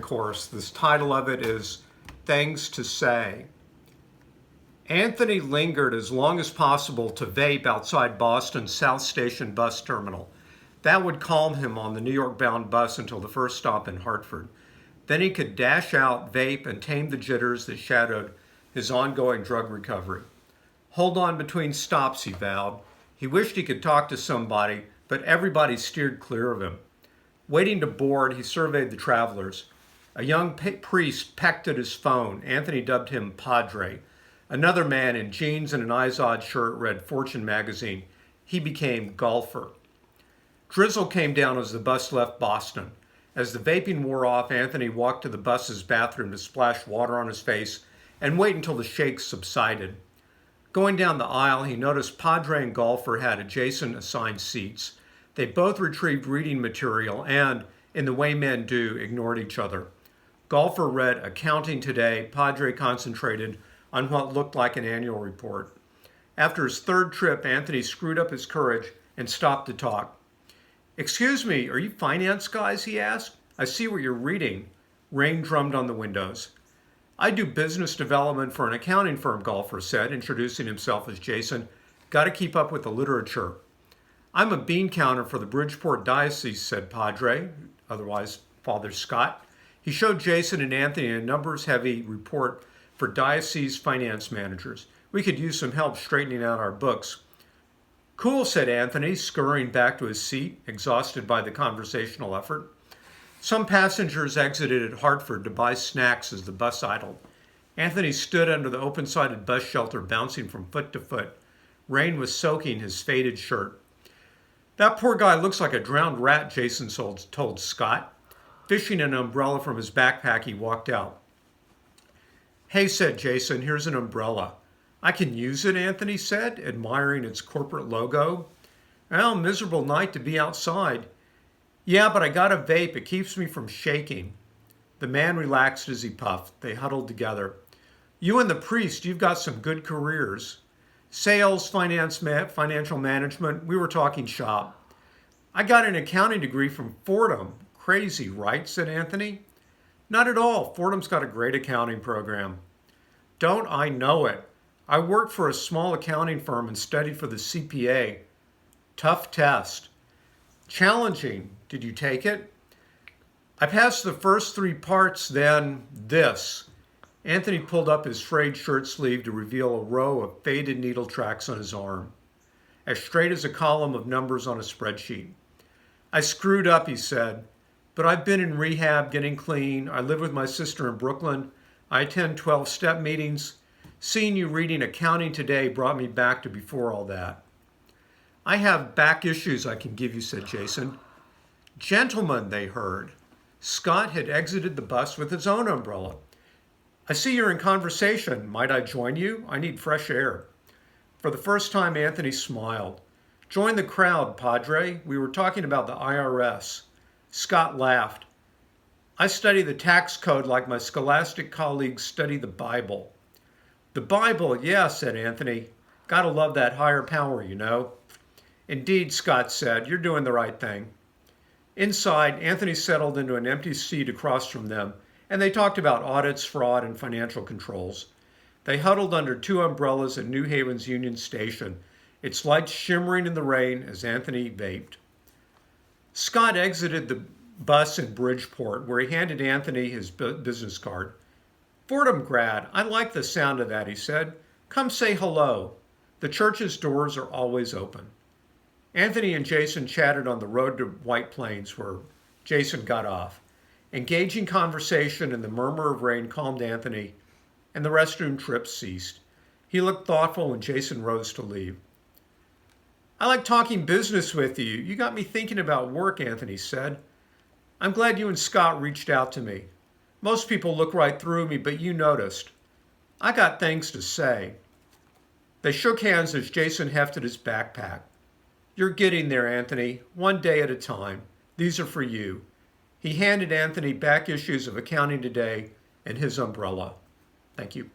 course. The title of it is Things to Say. Anthony lingered as long as possible to vape outside Boston's South Station bus terminal. That would calm him on the New York-bound bus until the first stop in Hartford. Then he could dash out, vape, and tame the jitters that shadowed his ongoing drug recovery. Hold on between stops, he vowed. He wished he could talk to somebody, but everybody steered clear of him. Waiting to board, he surveyed the travelers. A young priest pecked at his phone. Anthony dubbed him Padre. Another man in jeans and an Izod shirt read Fortune magazine. He became Golfer. Drizzle came down as the bus left Boston. As the vaping wore off, Anthony walked to the bus's bathroom to splash water on his face and wait until the shakes subsided. Going down the aisle, he noticed Padre and Golfer had adjacent assigned seats. They both retrieved reading material and, in the way men do, ignored each other. Golfer read Accounting Today. Padre concentrated on what looked like an annual report. After his third trip, Anthony screwed up his courage and stopped to talk. "Excuse me, are you finance guys?" he asked. "I see what you're reading." Rain drummed on the windows. "I do business development for an accounting firm," Golfer said, introducing himself as Jason. "Got to keep up with the literature." "I'm a bean counter for the Bridgeport Diocese," said Padre, otherwise Father Scott. He showed Jason and Anthony a numbers-heavy report for diocese finance managers. "We could use some help straightening out our books." "Cool," said Anthony, scurrying back to his seat, exhausted by the conversational effort. Some passengers exited at Hartford to buy snacks as the bus idled. Anthony stood under the open-sided bus shelter, bouncing from foot to foot. Rain was soaking his faded shirt. "That poor guy looks like a drowned rat," Jason told Scott. Fishing an umbrella from his backpack, he walked out. "Hey," said Jason, "here's an umbrella." "I can use it," Anthony said, admiring its corporate logo. "Well, miserable night to be outside." "Yeah, but I got a vape. It keeps me from shaking." The man relaxed as he puffed. They huddled together. "You and the priest, you've got some good careers." "Sales, financial management. We were talking shop." "I got an accounting degree from Fordham." "Crazy, right?" said Anthony. "Not at all. Fordham's got a great accounting program." "Don't I know it? I worked for a small accounting firm and studied for the CPA. Tough test." "Challenging. Did you take it?" "I passed the first three parts, then this." Anthony pulled up his frayed shirt sleeve to reveal a row of faded needle tracks on his arm, as straight as a column of numbers on a spreadsheet. "I screwed up," he said, "but I've been in rehab, getting clean. I live with my sister in Brooklyn. I attend 12-step meetings. Seeing you reading Accounting Today brought me back to before all that." "I have back issues I can give you," said Jason. "Gentlemen," they heard. Scott had exited the bus with his own umbrella. "I see you're in conversation. Might I join you? I need fresh air." For the first time, Anthony smiled. "Join the crowd, Padre. We were talking about the IRS." Scott laughed. "I study the tax code like my scholastic colleagues study the Bible." "The Bible, yeah," said Anthony. "Gotta love that higher power, you know." "Indeed," Scott said. "You're doing the right thing." Inside, Anthony settled into an empty seat across from them, and they talked about audits, fraud, and financial controls. They huddled under two umbrellas at New Haven's Union Station, its lights shimmering in the rain as Anthony vaped. Scott exited the bus in Bridgeport, where he handed Anthony his business card. "Fordham grad. I like the sound of that," he said. "Come say hello. The church's doors are always open." Anthony and Jason chatted on the road to White Plains, where Jason got off. Engaging conversation and the murmur of rain calmed Anthony, and the restroom trip ceased. He looked thoughtful when Jason rose to leave. "I like talking business with you. You got me thinking about work," Anthony said. "I'm glad you and Scott reached out to me. Most people look right through me, but you noticed. I got things to say." They shook hands as Jason hefted his backpack. "You're getting there, Anthony, one day at a time. These are for you." He handed Anthony back issues of Accounting Today and his umbrella. Thank you.